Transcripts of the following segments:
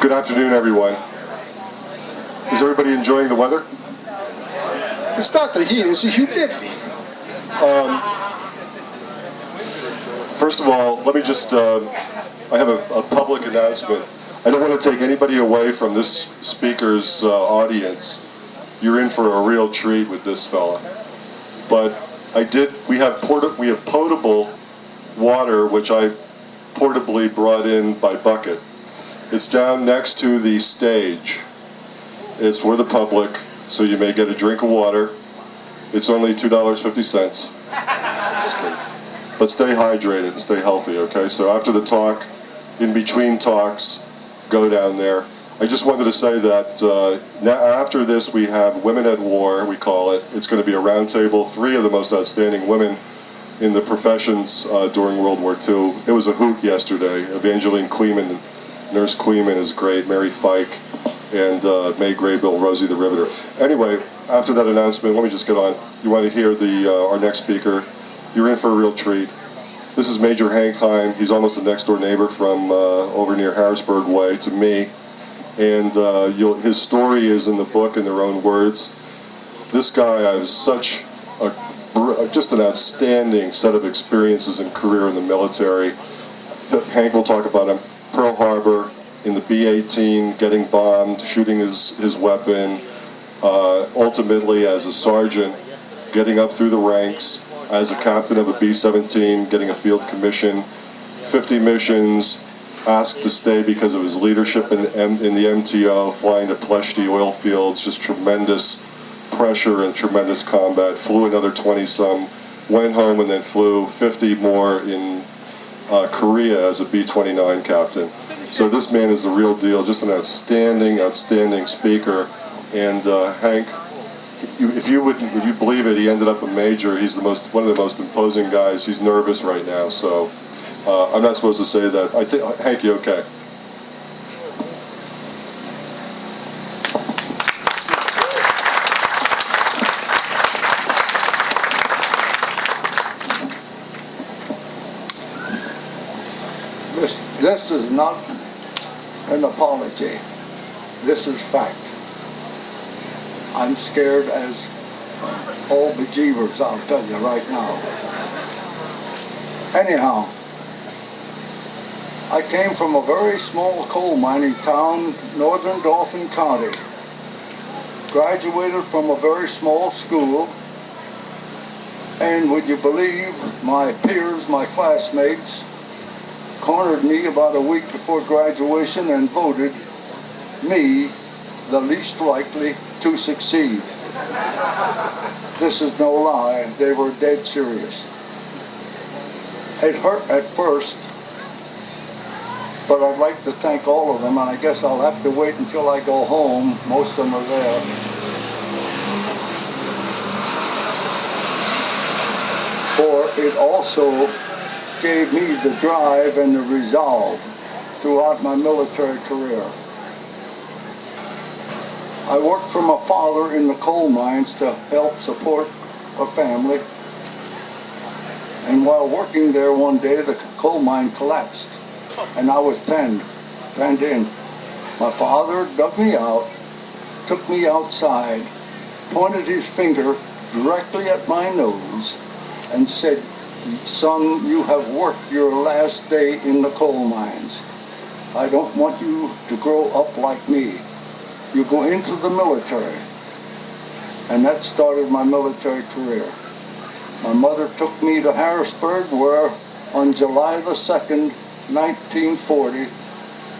Good afternoon, everyone. Is everybody enjoying the weather? It's not the heat, it's the humidity. First of all, let me just, I have a public announcement. I don't want to take anybody away from this speaker's audience. You're in for a real treat with this fella. But we have potable water, which I portably brought in by bucket. It's down next to the stage. It's for the public, so you may get a drink of water. It's only $2.50. Just kidding. But stay hydrated and stay healthy, okay? So after the talk, in between talks, go down there. I just wanted to say that after this we have Women at War, we call it. It's going to be a round table, 3 of the most outstanding women in the professions during World War II. It was a hoot yesterday. Evangeline Kleeman, Nurse Kleeman is great, Mary Fike, and May Graybill, Rosie the Riveter. Anyway, after that announcement, let me just get on. You want to hear our next speaker. You're in for a real treat. This is Major Hank Heim. He's almost a next-door neighbor from over near Harrisburg Way to me. And his story is in the book in their own words. This guy has just an outstanding set of experiences and career in the military. Hank will talk about him. Pearl Harbor, in the B-18, getting bombed, shooting his weapon, ultimately as a sergeant, getting up through the ranks, as a captain of a B-17, getting a field commission, 50 missions, asked to stay because of his leadership in the MTO, flying to Pleshti oil fields, just tremendous pressure and tremendous combat, flew another 20-some, went home and then flew 50 more in Korea as a B-29 captain. So this man is the real deal, just an outstanding, outstanding speaker. And Hank, if you believe it, he ended up a major. He's one of the most imposing guys. He's nervous right now, so I'm not supposed to say that. I think, Hank, you okay? This is not an apology. This is fact. I'm scared as all bejeebers, I'll tell you right now. Anyhow, I came from a very small coal mining town, northern Dauphin County. Graduated from a very small school, and would you believe my peers, my classmates, cornered me about a week before graduation and voted me the least likely to succeed. This is no lie. They were dead serious. It hurt at first, but I'd like to thank all of them, and I guess I'll have to wait until I go home. Most of them are there. For it also gave me the drive and the resolve throughout my military career. I worked for my father in the coal mines to help support a family. And while working there one day, the coal mine collapsed and I was penned in. My father dug me out, took me outside, pointed his finger directly at my nose and said, "Son, you have worked your last day in the coal mines. I don't want you to grow up like me. You go into the military." And that started my military career. My mother took me to Harrisburg, where on July the 2nd, 1940,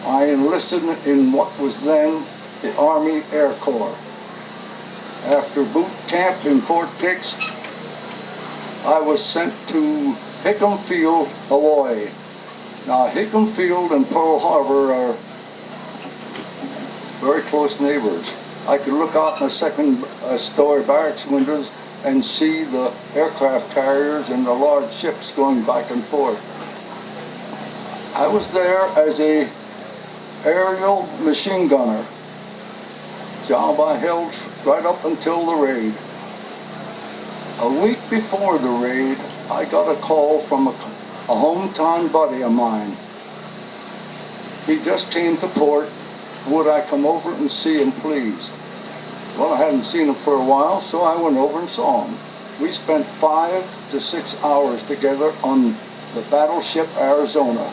I enlisted in what was then the Army Air Corps. After boot camp in Fort Dix, I was sent to Hickam Field, Hawaii. Now, Hickam Field and Pearl Harbor are very close neighbors. I could look out my second-story barracks windows and see the aircraft carriers and the large ships going back and forth. I was there as a aerial machine gunner. Job I held right up until the raid. A week before the raid, I got a call from a hometown buddy of mine. He just came to port. Would I come over and see him, please? Well, I hadn't seen him for a while, so I went over and saw him. We spent 5 to 6 hours together on the battleship Arizona.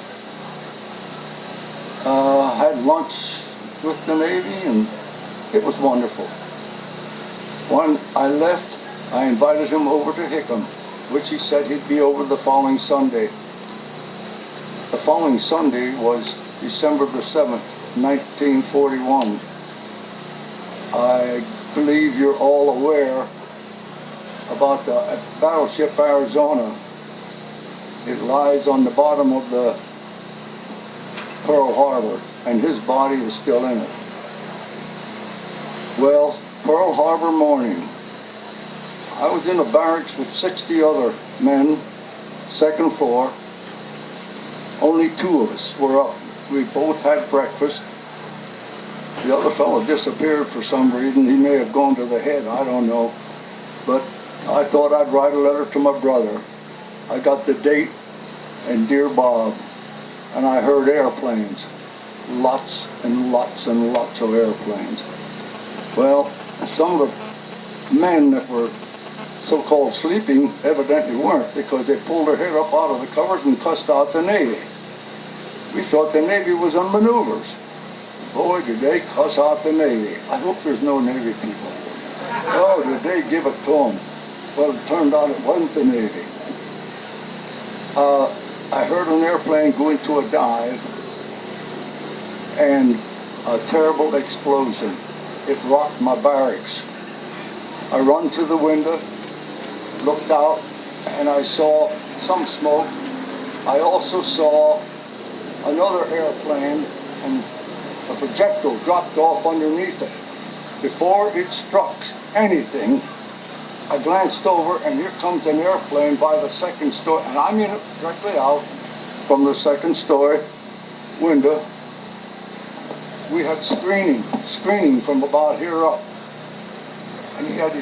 Had lunch with the Navy, and it was wonderful. When I left, I invited him over to Hickam, which he said he'd be over the following Sunday. The following Sunday was December the 7th, 1941. I believe you're all aware about the battleship Arizona. It lies on the bottom of the Pearl Harbor, and his body is still in it. Well, Pearl Harbor morning, I was in a barracks with 60 other men, second floor. Only 2 of us were up. We both had breakfast. The other fellow disappeared for some reason. He may have gone to the head, I don't know. But I thought I'd write a letter to my brother. I got the date and Dear Bob, and I heard airplanes. Lots and lots and lots of airplanes. Well, some of the men that were so-called sleeping evidently weren't, because they pulled their head up out of the covers and cussed out the Navy. We thought the Navy was on maneuvers. Boy, did they cuss out the Navy. I hope there's no Navy people here. Oh, did they give it to them? Well, it turned out it wasn't the Navy. I heard an airplane go into a dive, and a terrible explosion. It rocked my barracks. I run to the window, looked out, and I saw some smoke. I also saw another airplane, and a projectile dropped off underneath it. Before it struck anything, I glanced over, and here comes an airplane by the second story, and I mean it directly out from the second story window. We had screening from about here up. And he had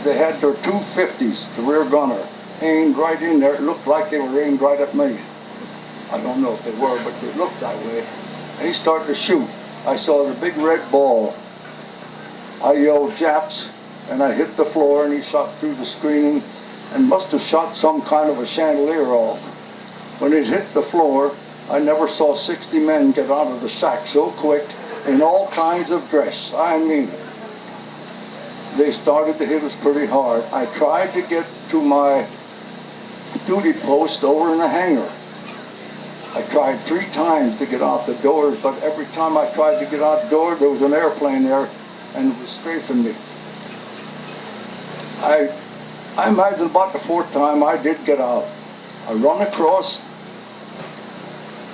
they had their 250s, the rear gunner, aimed right in there. It looked like they were aimed right at me. I don't know if they were, but they looked that way. And he started to shoot. I saw the big red ball. I yelled, "Japs," and I hit the floor, and he shot through the screening and must have shot some kind of a chandelier off. When it hit the floor, I never saw 60 men get out of the shack so quick in all kinds of dress. I mean it. They started to hit us pretty hard. I tried to get to my duty post over in the hangar. I tried 3 times to get out the doors, but every time I tried to get out the door, there was an airplane there, and it was strafing me. I imagine about the 4th time I did get out. I run across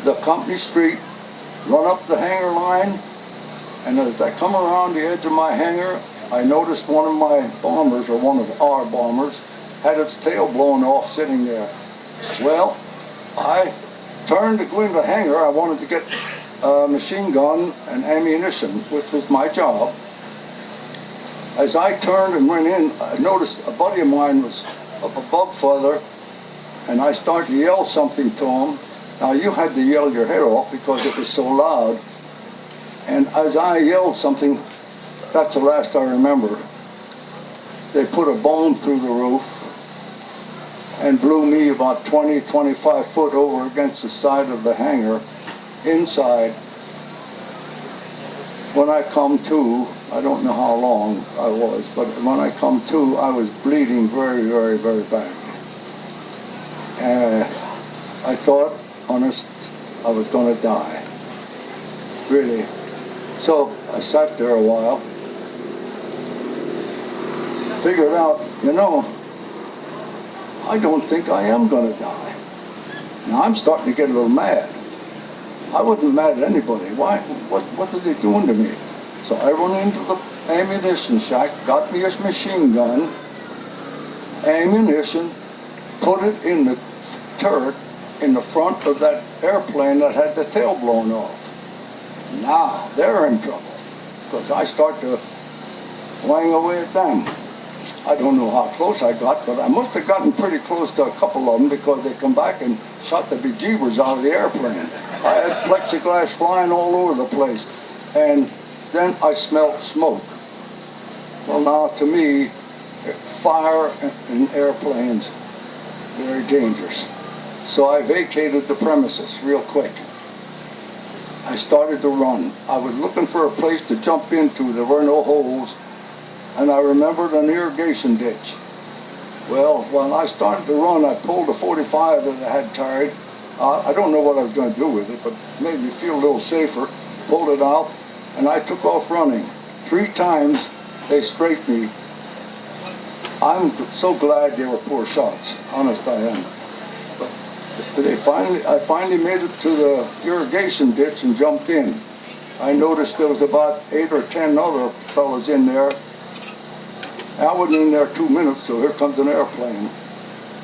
the company street, run up the hangar line, and as I come around the edge of my hangar, I noticed one of my bombers, or one of our bombers, had its tail blown off sitting there. Well, I turned to go into the hangar. I wanted to get a machine gun and ammunition, which was my job. As I turned and went in, I noticed a buddy of mine was up above further, and I started to yell something to him. Now, you had to yell your head off because it was so loud. And as I yelled something, that's the last I remember, they put a bomb through the roof and blew me about 20, 25 foot over against the side of the hangar inside. When I come to, I don't know how long I was, but when I come to, I was bleeding very, very, very badly. I thought, honest, I was going to die. Really. So I sat there a while, figured out, I don't think I am going to die. Now I'm starting to get a little mad. I wasn't mad at anybody. Why? What are they doing to me? So I went into the ammunition shack, got me a machine gun, ammunition, put it in the turret in the front of that airplane that had the tail blown off. Now they're in trouble because I start to wang away at them. I don't know how close I got, but I must have gotten pretty close to a couple of them because they come back and shot the bejeebers out of the airplane. I had plexiglass flying all over the place. And then I smelled smoke. Well, now to me, fire in airplanes, very dangerous. So I vacated the premises real quick. I started to run. I was looking for a place to jump into. There were no holes. And I remembered an irrigation ditch. Well, when I started to run, I pulled a 45 that I had carried. I don't know what I was going to do with it, but it made me feel a little safer. Pulled it out, and I took off running. 3 times they strafed me. I'm so glad they were poor shots. Honest, I am. But I finally made it to the irrigation ditch and jumped in. I noticed there was about 8 or 10 other fellas in there. I wasn't in there 2 minutes, so here comes an airplane.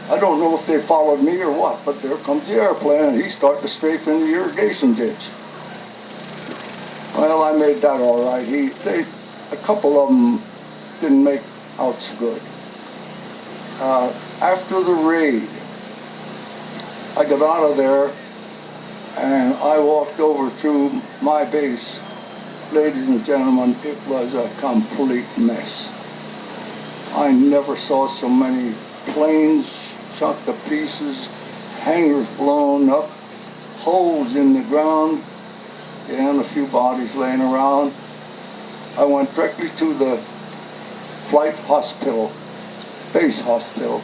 I don't know if they followed me or what, but there comes the airplane, and he started to strafe in the irrigation ditch. Well, I made that all right. A couple of them didn't make out so good. After the raid, I got out of there, and I walked over through my base. Ladies and gentlemen, it was a complete mess. I never saw so many planes shot to pieces, hangars blown up, holes in the ground, and a few bodies laying around. I went directly to the flight hospital, base hospital.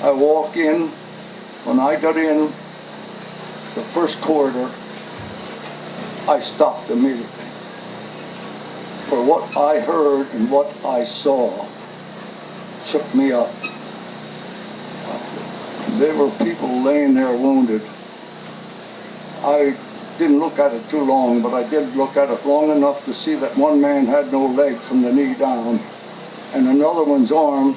I walk in. When I got in the first corridor, I stopped immediately. For what I heard and what I saw shook me up. There were people laying there wounded. I didn't look at it too long, but I did look at it long enough to see that one man had no leg from the knee down, and another one's arm,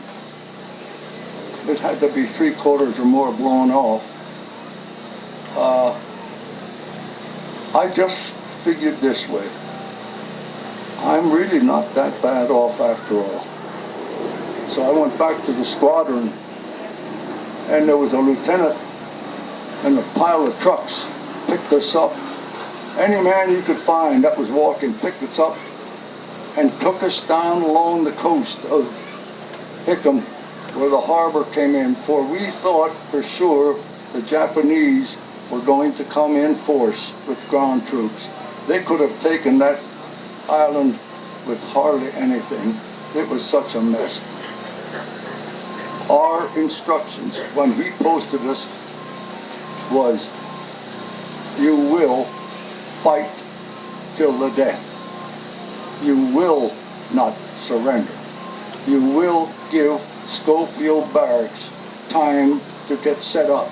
it had to be 3/4 or more blown off. I just figured this way. I'm really not that bad off after all. So I went back to the squadron, and there was a lieutenant and a pile of trucks picked us up. Any man he could find that was walking picked us up and took us down along the coast of Hickam, where the harbor came in, for we thought for sure the Japanese were going to come in force with ground troops. They could have taken that island with hardly anything. It was such a mess. Our instructions when he posted us was, you will fight till the death. You will not surrender. You will give Schofield Barracks time to get set up.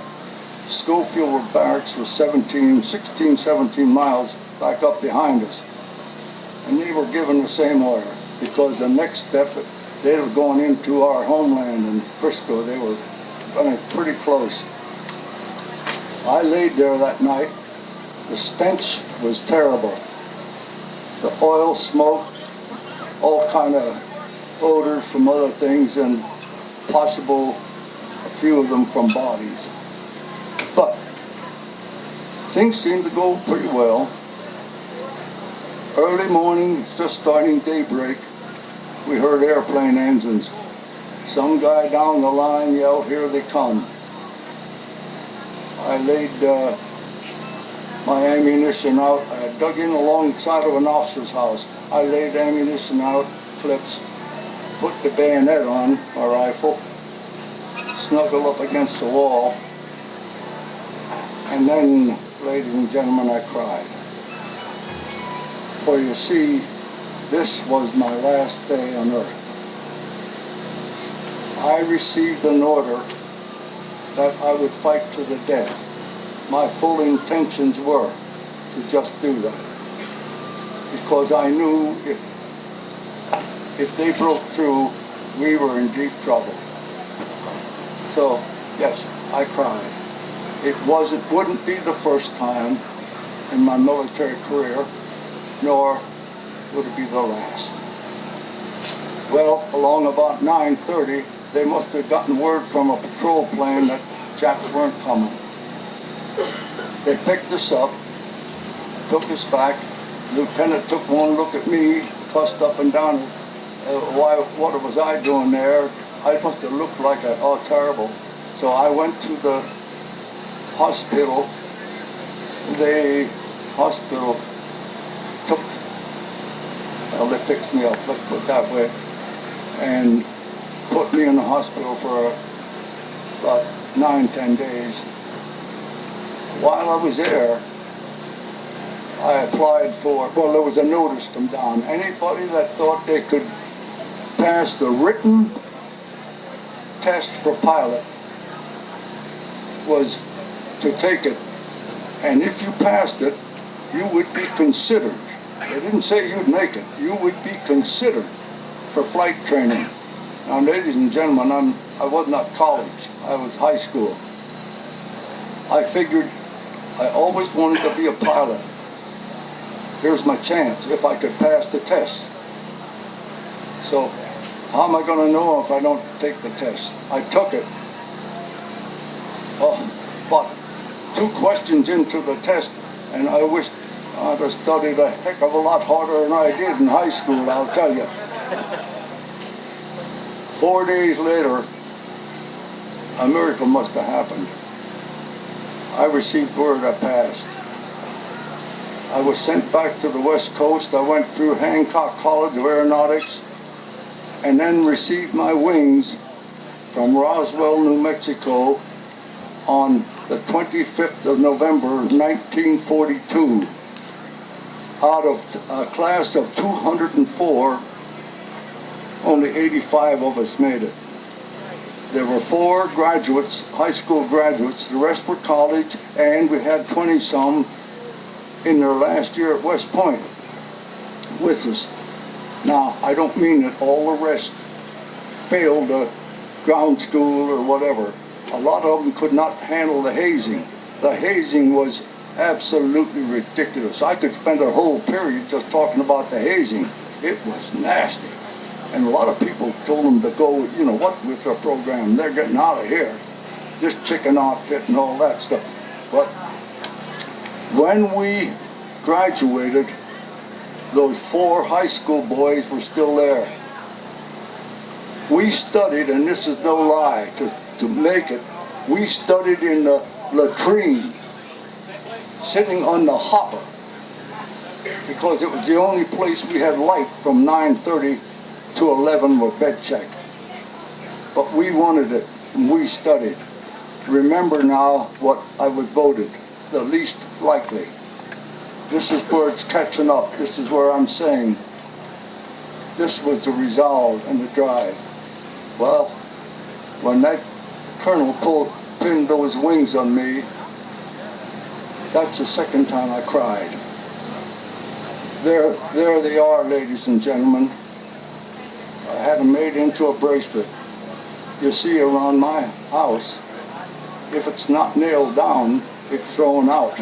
Schofield Barracks was 16, 17 miles back up behind us. And they were given the same order, because the next step, they were going into our homeland in Frisco. They were running pretty close. I laid there that night. The stench was terrible. The oil smoke, all kind of odors from other things, and possible a few of them from bodies. But things seemed to go pretty well. Early morning, just starting daybreak, we heard airplane engines. Some guy down the line yelled, "Here they come." I laid my ammunition out. I dug in alongside of an officer's house. I laid ammunition out, clips, put the bayonet on my rifle, snuggled up against the wall, and then, ladies and gentlemen, I cried. For you see, this was my last day on earth. I received an order that I would fight to the death. My full intentions were to just do that, because I knew if they broke through, we were in deep trouble. So, yes, I cried. It wouldn't be the first time in my military career nor would it be the last. Well, along about 9:30, they must have gotten word from a patrol plane that Japs weren't coming. They picked us up, took us back. Lieutenant took one look at me, cussed up and down. What was I doing there? I must have looked like terrible. So I went to the hospital. The hospital they fixed me up, let's put it that way, and put me in the hospital for about 9-10 days. While I was there, I applied for, there was a notice come down. Anybody that thought they could pass the written test for pilot was to take it. And if you passed it, you would be considered. They didn't say you'd make it. You would be considered for flight training. Now, ladies and gentlemen, I was not college. I was high school. I figured I always wanted to be a pilot. Here's my chance if I could pass the test. So how am I going to know if I don't take the test? I took it. But 2 questions into the test, and I wished I'd have studied a heck of a lot harder than I did in high school, I'll tell you. 4 days later, a miracle must have happened. I received word I passed. I was sent back to the West Coast. I went through Hancock College of Aeronautics and then received my wings from Roswell, New Mexico on the 25th of November, 1942. Out of a class of 204, only 85 of us made it. There were 4 graduates, high school graduates, the rest were college, and we had 20-some in their last year at West Point with us. Now, I don't mean that all the rest failed ground school or whatever. A lot of them could not handle the hazing. The hazing was absolutely ridiculous. I could spend a whole period just talking about the hazing. It was nasty. And a lot of people told them to go, with their program. They're getting out of here. Just chicken outfit and all that stuff. But when we graduated, those 4 high school boys were still there. We studied, and this is no lie, to make it, we studied in the latrine, sitting on the hopper, because it was the only place we had light from 9:30 to 11 with bed check. But we wanted it, and we studied. Remember now what I was voted, the least likely. This is where it's catching up. This is where I'm saying this was the resolve and the drive. Well, when that colonel pinned those wings on me, that's the second time I cried. There they are, ladies and gentlemen. I had them made into a bracelet. You see around my house, if it's not nailed down, it's thrown out.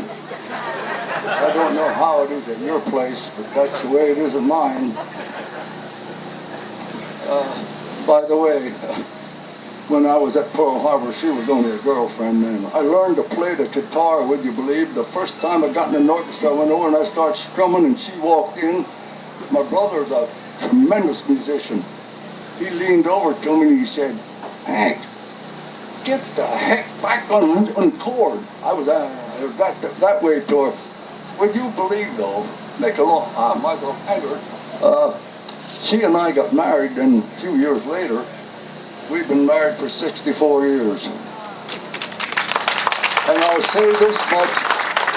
I don't know how it is at your place, but that's the way it is at mine. By the way, when I was at Pearl Harbor, she was only a girlfriend then. I learned to play the guitar, would you believe? The first time I got in an orchestra, I went over and I started strumming and she walked in. My brother's a tremendous musician. He leaned over to me and he said, "Hank, get the heck back on chord." I was that way to her. Would you believe though, might as well end her. She and I got married, and a few years later, we've been married for 64 years. And I'll say this much,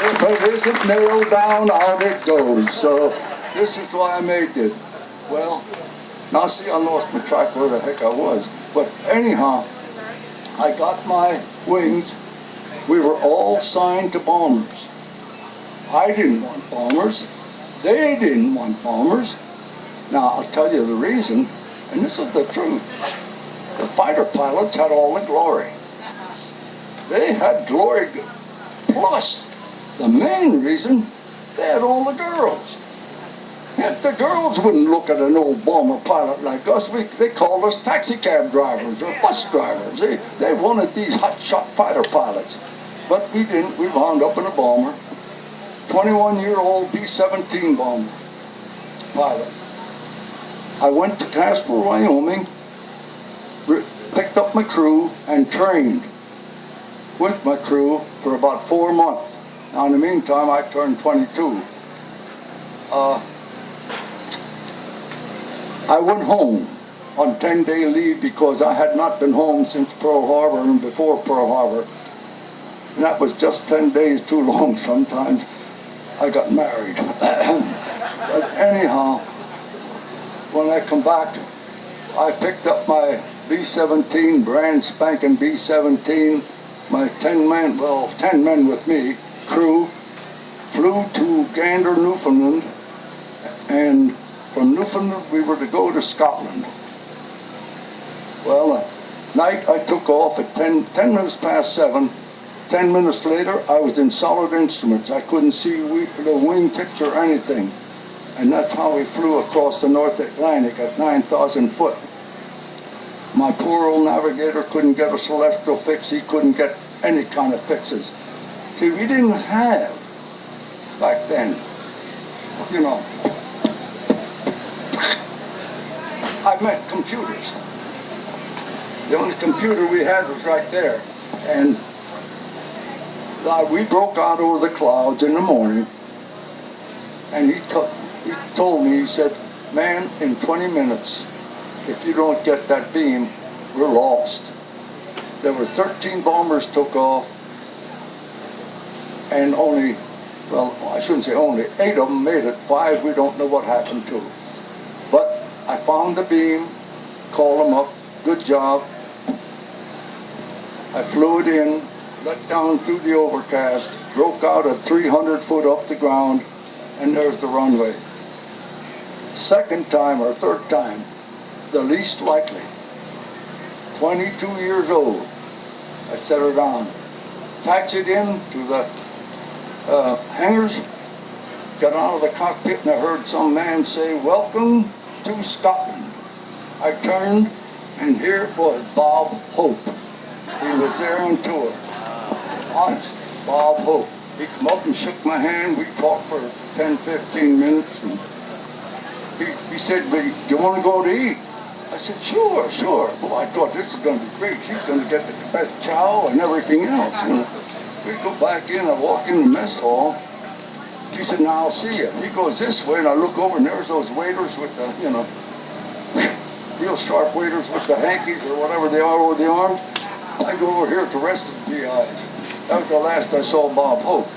if it isn't nailed down, out it goes. So this is why I made this. Well, now see, I lost my track where the heck I was. But anyhow, I got my wings. We were all signed to bombers. I didn't want bombers. They didn't want bombers. Now, I'll tell you the reason, and this is the truth. The fighter pilots had all the glory. They had glory, plus the main reason, they had all the girls. If the girls wouldn't look at an old bomber pilot like us, they called us taxi cab drivers or bus drivers. They wanted these hotshot fighter pilots. But we didn't. We wound up in a bomber. 21-year-old B17 bomber pilot. I went to Casper, Wyoming, picked up my crew, and trained with my crew for about 4 months. Now, in the meantime, I turned 22. I went home on 10-day leave because I had not been home since Pearl Harbor and before Pearl Harbor. And that was just 10 days too long sometimes. I got married. But anyhow, when I come back, I picked up my B-17, brand spanking B-17, my 10 men with me, crew, flew to Gander, Newfoundland, and from Newfoundland we were to go to Scotland. Well, at night I took off at 10 minutes past 7. 10 minutes later, I was in solid instruments. I couldn't see the wing tips or anything. And that's how we flew across the North Atlantic at 9,000 foot. My poor old navigator couldn't get a celestial fix. He couldn't get any kind of fixes. See, we didn't have, back then, you know, I meant computers. The only computer we had was right there. And we broke out over the clouds in the morning, and he told me, he said, man, in 20 minutes, if you don't get that beam, we're lost. There were 13 bombers took off, and only, well, I shouldn't say only, 8 of them made it. 5 we don't know what happened to. But I found the beam, called them up, good job. I flew it in, let down through the overcast, broke out at 300 foot off the ground, and there's the runway. Second time or third time, the least likely. 22 years old, I set her down. Taxied in to the hangars, got out of the cockpit, and I heard some man say, "Welcome to Scotland." I turned, and here it was Bob Hope. He was there on tour. Honest, Bob Hope. He come up and shook my hand. We talked for 10, 15 minutes. And he said, "Do you want to go to eat?" I said, sure. Well, I thought this is going to be great. He's going to get the best chow and everything else. And we go back in. I walk in the mess hall. He said, "Now I'll see you." He goes this way, and I look over, and there's those waiters with the, you know, real sharp waiters with the hankies or whatever they are over the arms. I go over here at the rest of the GIs. That was the last I saw Bob Hope.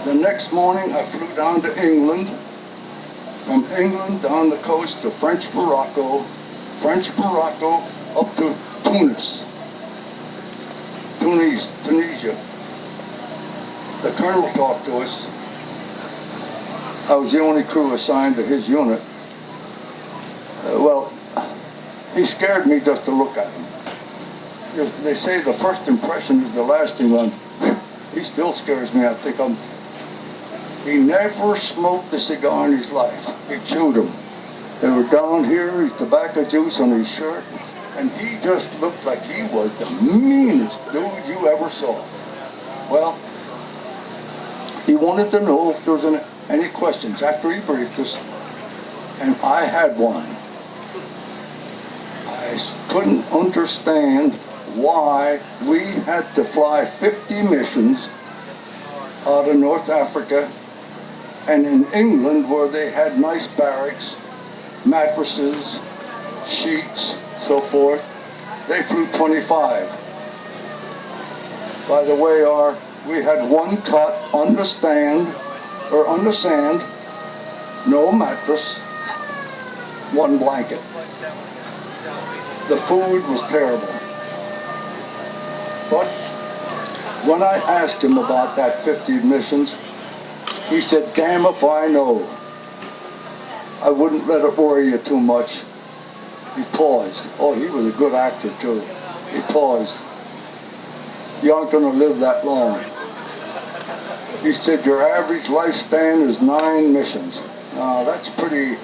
The next morning, I flew down to England. From England down the coast to French Morocco up to Tunisia. The colonel talked to us. I was the only crew assigned to his unit. Well, he scared me just to look at him. They say the first impression is the lasting one. He still scares me. I think he never smoked a cigar in his life. He chewed them. They were down here, his tobacco juice on his shirt, and he just looked like he was the meanest dude you ever saw. Well, he wanted to know if there was any questions after he briefed us, and I had one. I couldn't understand why we had to fly 50 missions out of North Africa, and in England, where they had nice barracks, mattresses, sheets, so forth, they flew 25. By the way, we had one cot on the stand, or on the sand, no mattress, one blanket. The food was terrible. But when I asked him about that 50 missions, he said, "Damn if I know. I wouldn't let it worry you too much." He paused. Oh, he was a good actor too. He paused. "You aren't going to live that long." He said, your average lifespan is 9 missions. Now, that's pretty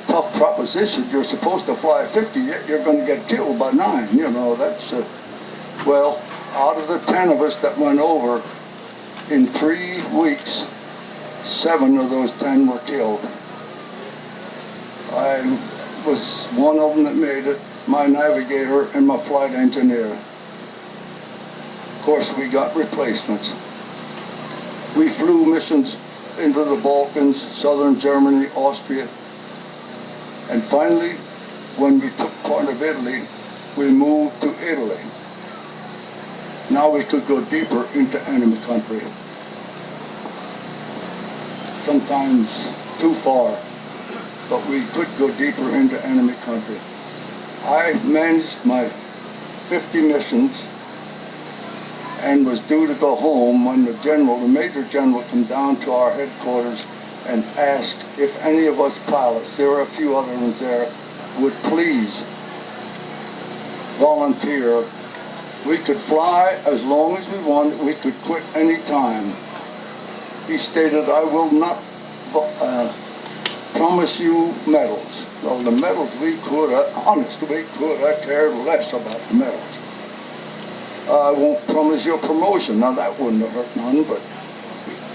tough proposition. You're supposed to fly 50, yet you're going to get killed by 9. You know, that's, well, out of the 10 of us that went over, in 3 weeks, 7 of those 10 were killed. I was one of them that made it, my navigator and my flight engineer. Of course, we got replacements. We flew missions into the Balkans, southern Germany, Austria, and finally, when we took part of Italy, we moved to Italy. Now we could go deeper into enemy country. Sometimes too far, but we could go deeper into enemy country. I managed my 50 missions and was due to go home when the major general, came down to our headquarters and asked if any of us pilots, there were a few other ones there, would please volunteer. We could fly as long as we wanted. We could quit any time. He stated, I will not promise you medals. Well, the medals we could, honest, we could. I cared less about the medals. I won't promise you a promotion. Now, that wouldn't have hurt none, but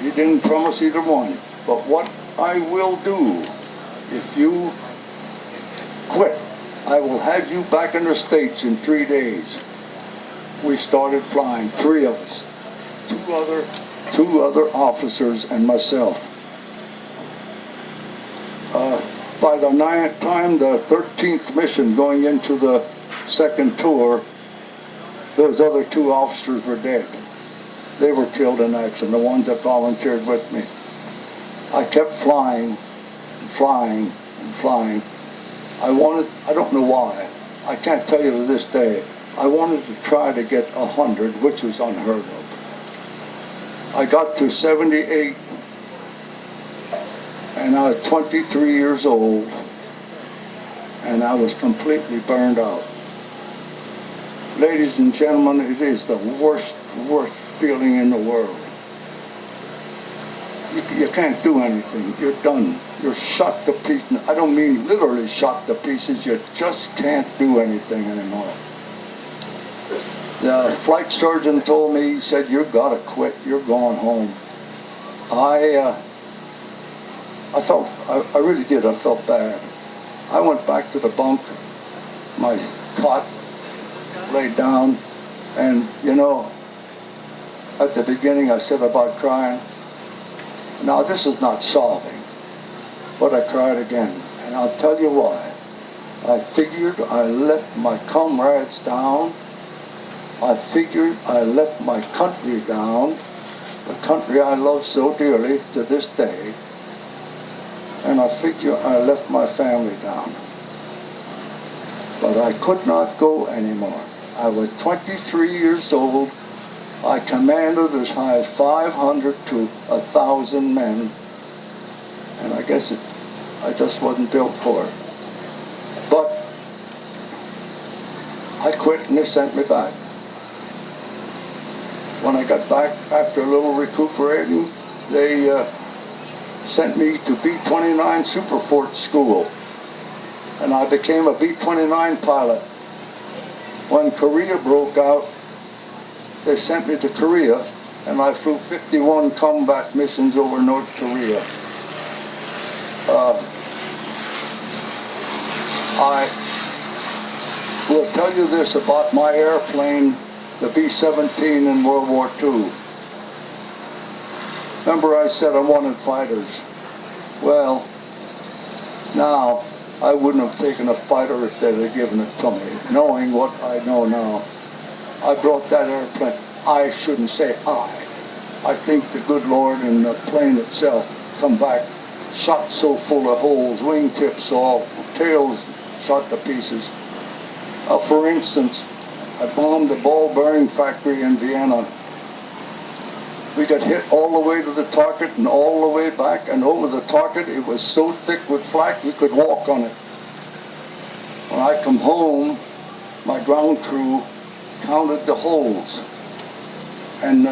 he didn't promise either one. But what I will do, if you quit, I will have you back in the States in 3 days. We started flying, 3 of us, two other officers and myself. By the time the 13th mission going into the second tour, those other 2 officers were dead. They were killed in action, the ones that volunteered with me. I kept flying and flying and flying. I don't know why, I can't tell you to this day, I wanted to try to get 100, which was unheard of. I got to 78, and I was 23 years old, and I was completely burned out. Ladies and gentlemen, it is the worst feeling in the world. You can't do anything. You're done. You're shot to pieces. I don't mean literally shot to pieces. You just can't do anything anymore. The flight surgeon told me, he said, you've got to quit. You're going home. I really did. I felt bad. I went back to the bunk, my cot, laid down, and you know, at the beginning I said about crying. Now this is not sobbing, but I cried again, and I'll tell you why. I figured I left my comrades down. I figured I left my country down, the country I love so dearly to this day, and I figure I left my family down. But I could not go anymore. I was 23 years old. I commanded as high as 500 to 1,000 men, and I guess I just wasn't built for it. But I quit and they sent me back. When I got back after a little recuperating, they sent me to B-29 Superfort School, and I became a B-29 pilot. When Korea broke out, they sent me to Korea, and I flew 51 combat missions over North Korea. I will tell you this about my airplane, the B-17 in World War II. Remember I said I wanted fighters. Well, now, I wouldn't have taken a fighter if they'd have given it to me, knowing what I know now. I brought that airplane. I shouldn't say I think the good Lord and the plane itself come back, shot so full of holes, wingtips all, tails shot to pieces. For instance, I bombed the ball bearing factory in Vienna. We got hit all the way to the target and all the way back, and over the target it was so thick with flak you could walk on it. When I come home, my ground crew counted the holes, and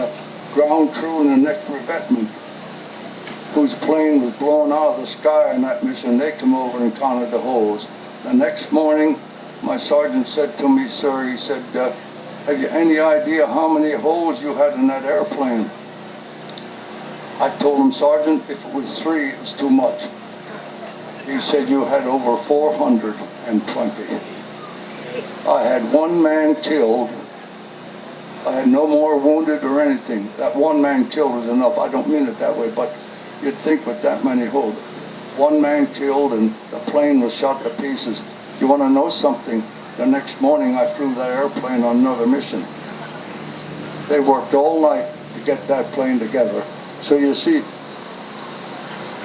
ground crew and the next revetment whose plane was blown out of the sky in that mission, they come over and counted the holes. The next morning, my sergeant said to me, sir, he said, have you any idea how many holes you had in that airplane? I told him, Sergeant, if it was 3, it was too much. He said, you had over 420. I had 1 man killed. I had no more wounded or anything. That 1 man killed was enough. I don't mean it that way, but you'd think with that many holes. 1 man killed and the plane was shot to pieces. You want to know something? The next morning I flew that airplane on another mission. They worked all night to get that plane together. So you see,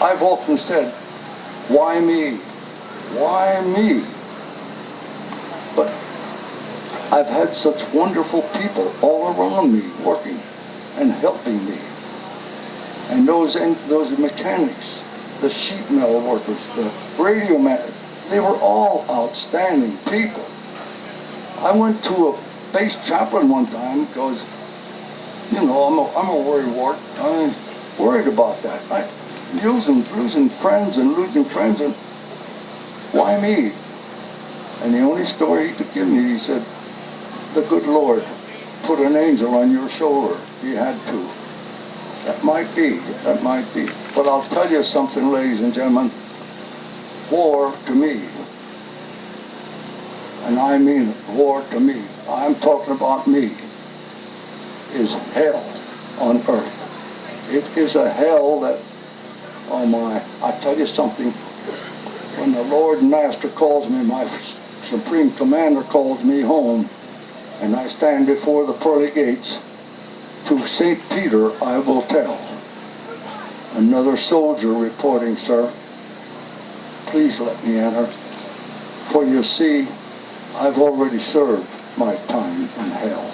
I've often said, why me? Why me? But I've had such wonderful people all around me working and helping me. And those mechanics, the sheet metal workers, the radio man, they were all outstanding people. I went to a base chaplain one time because, you know, I'm a worrywart. I'm worried about that. Losing friends, and why me? And the only story he could give me, he said, the good Lord put an angel on your shoulder. He had to. That might be. But I'll tell you something, ladies and gentlemen. War to me, and I mean it, war to me, I'm talking about me, is hell on earth. It is a hell that, oh my, I tell you something, when the Lord and Master calls me, my Supreme Commander calls me home, and I stand before the pearly gates, to St. Peter I will tell. Another soldier reporting, sir. Please let me enter. For you see, I've already served my time in hell.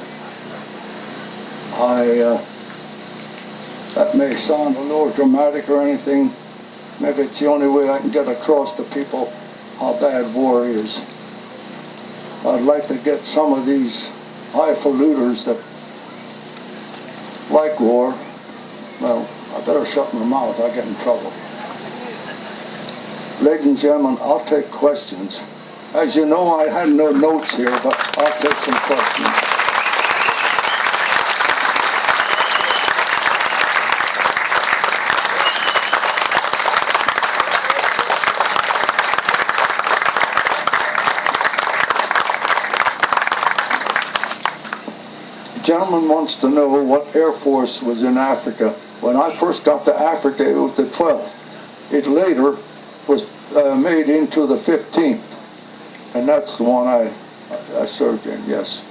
That may sound a little dramatic or anything. Maybe it's the only way I can get across to people how bad war is. I'd like to get some of these highfaluters that like war, well, I better shut my mouth, I get in trouble. Ladies and gentlemen, I'll take questions. As you know, I had no notes here, but I'll take some questions. The gentleman wants to know what Air Force was in Africa. When I first got to Africa, it was the 12th. It later was made into the 15th. And that's the one I served in, yes.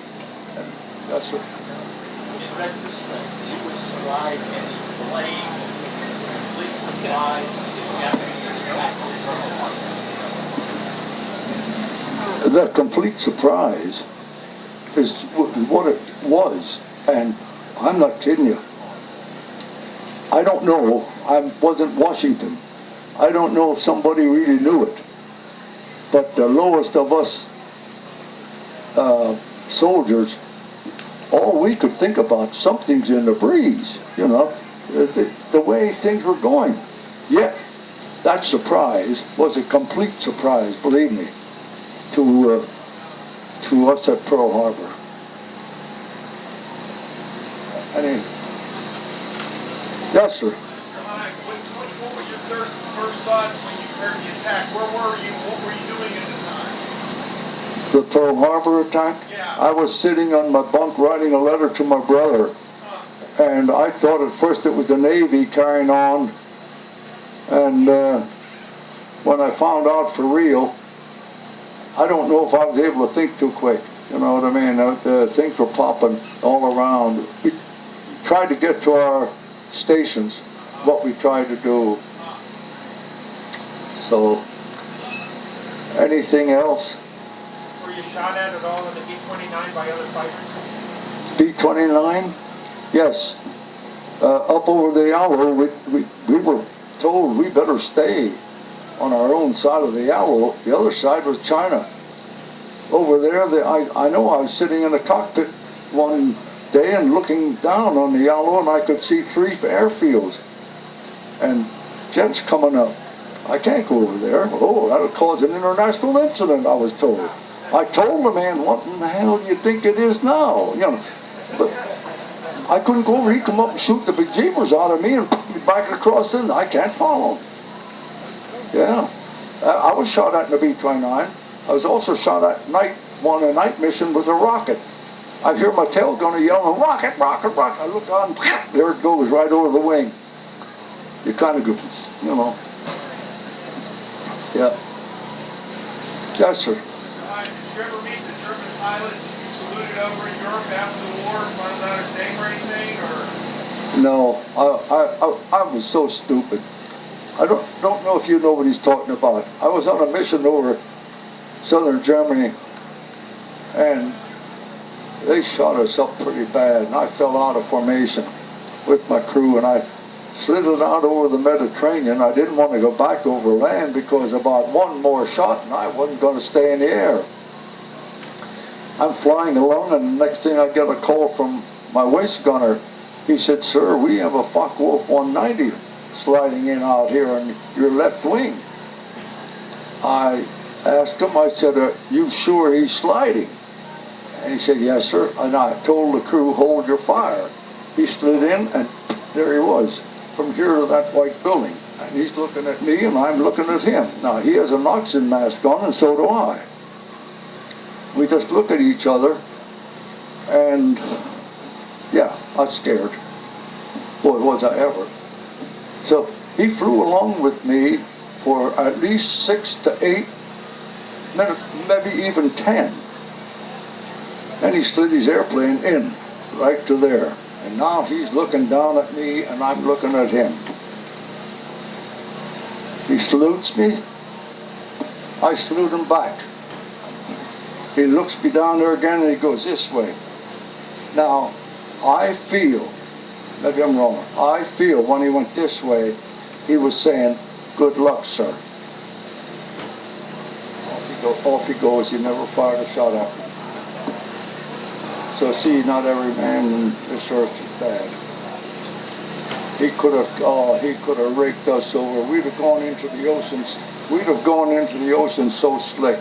That's it. In retrospect, you would survive any blame, complete supplies, Japanese The complete surprise is what it was, and I'm not kidding you. I don't know. I wasn't Washington. I don't know if somebody really knew it. But the lowest of us soldiers, all we could think about, something's in the breeze, you know, the way things were going. Yet, that surprise was a complete surprise, believe me, to us at Pearl Harbor. Yes, sir. What was your first thoughts when you heard the attack? Where were you? What were you doing at the time? The Pearl Harbor attack? Yeah. I was sitting on my bunk writing a letter to my brother. And I thought at first it was the Navy carrying on. And when I found out for real, I don't know if I was able to think too quick. You know what I mean? Things were popping all around. We tried to get to our stations, what we tried to do. So, anything else? Were you shot at all in the B-29 by other fighters? B-29? Yes. Up over the Yalu, we were told we better stay on our own side of the Yalu. The other side was China. Over there, I know I was sitting in the cockpit one day and looking down on the yellow, and I could see 3 airfields and jets coming up. I can't go over there. Oh, that'll cause an international incident, I was told. I told the man, what in the hell do you think it is now? You know, but I couldn't go over. He'd come up and shoot the bejeebers out of me and put me back across the. I can't follow him. Yeah. I was shot at in the B-29. I was also shot at on a night mission with a rocket. I hear my tail gunner yelling, rocket, rocket, rocket. I look on, there it goes, right over the wing. You kind of go, you know. Yeah. Yes, sir. Did you ever meet the German pilot you saluted over in Europe after the war and found out his name or anything, or? No, I was so stupid. I don't know if you know what he's talking about. I was on a mission over southern Germany, and they shot us up pretty bad, and I fell out of formation with my crew, and I slid it out over the Mediterranean. I didn't want to go back over land because about one more shot and I wasn't going to stay in the air. I'm flying along, and the next thing I get a call from my waist gunner. He said, sir, we have a Focke-Wulf 190 sliding in out here on your left wing. I asked him, I said, are you sure he's sliding? And he said, yes, sir. And I told the crew, hold your fire. He slid in, and there he was, from here to that white building. And he's looking at me, and I'm looking at him. Now, he has an oxygen mask on, and so do I. We just look at each other, and yeah, I was scared. Boy, was I ever. So he flew along with me for at least 6 to 8 minutes, maybe even 10. And he slid his airplane in, right to there. And now he's looking down at me, and I'm looking at him. He salutes me. I salute him back. He looks me down there again, and he goes this way. Now, I feel, maybe I'm wrong, I feel when he went this way, he was saying, good luck, sir. Off he goes. He never fired a shot at me. So see, not every man in this earth is bad. He could have raked us over. We'd have gone into the oceans. We'd have gone into the ocean so slick.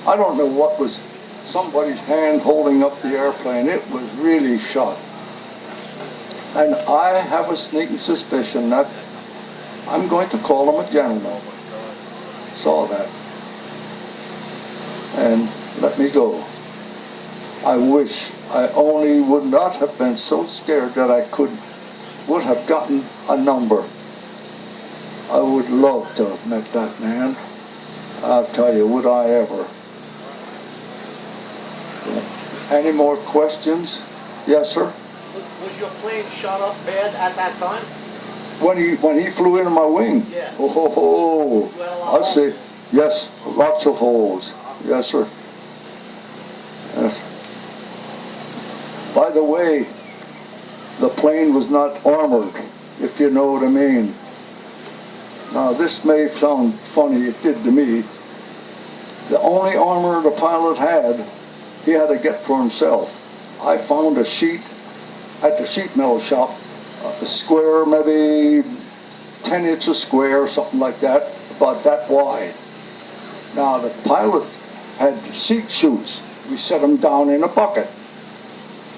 I don't know what was somebody's hand holding up the airplane. It was really shot. And I have a sneaking suspicion that I'm going to call him a gentleman. Saw that. And let me go. I wish I only would not have been so scared that I would have gotten a number. I would love to have met that man. I'll tell you, would I ever. Any more questions? Yes, sir? Was your plane shot up bad at that time? When he flew into my wing? Yeah. Oh, I see. Yes, lots of holes. Yes, sir. Yes. By the way, the plane was not armored, if you know what I mean. Now, this may sound funny, it did to me. The only armor the pilot had, he had to get for himself. I found a sheet at the sheet metal shop, a square, maybe 10 inches square, something like that, about that wide. Now, the pilot had seat chutes. We set them down in a bucket.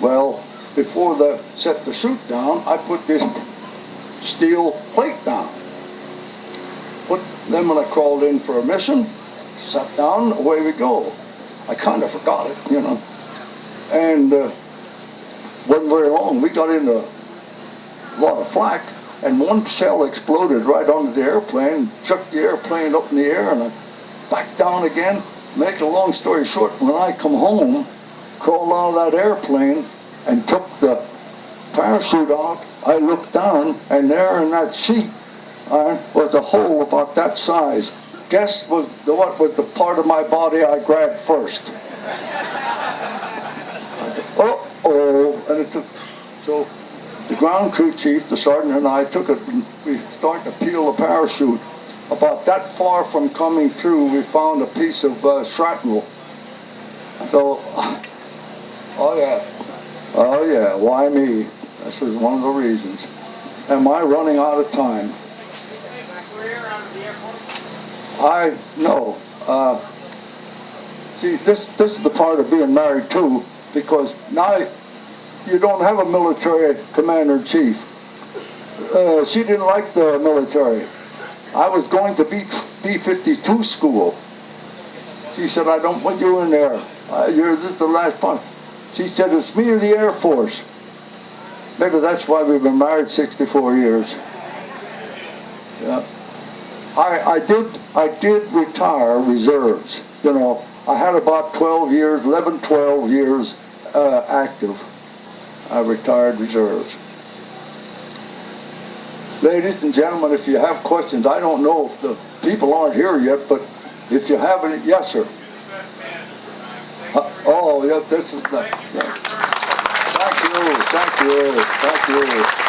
Well, before they set the chute down, I put this steel plate down. Then when I crawled in for a mission, sat down, away we go. I kind of forgot it, you know. And wasn't very long. We got into a lot of flak, and one shell exploded right onto the airplane, chucked the airplane up in the air, and I back down again. Make a long story short, when I come home, crawled out of that airplane and took the parachute out, I looked down, and there in that sheet was a hole about that size. Guess what was the part of my body I grabbed first? Uh-oh, and it took, so the ground crew chief, the sergeant, and I took it, and we started to peel the parachute. About that far from coming through, we found a piece of shrapnel. So, oh yeah. Oh yeah, why me? This is one of the reasons. Am I running out of time? No. See, this is the part of being married too, because now you don't have a military commander-in-chief. She didn't like the military. I was going to B-52 school. She said, I don't want you in there. This is the last one. She said, it's me or the Air Force. Maybe that's why we've been married 64 years. Yeah. I did retire reserves. You know, I had about 12 years active. I retired reserves. Ladies and gentlemen, if you have questions, I don't know if the people aren't here yet, but if you have any, yes, sir. Oh, yeah, this is the. Yeah. Thank you.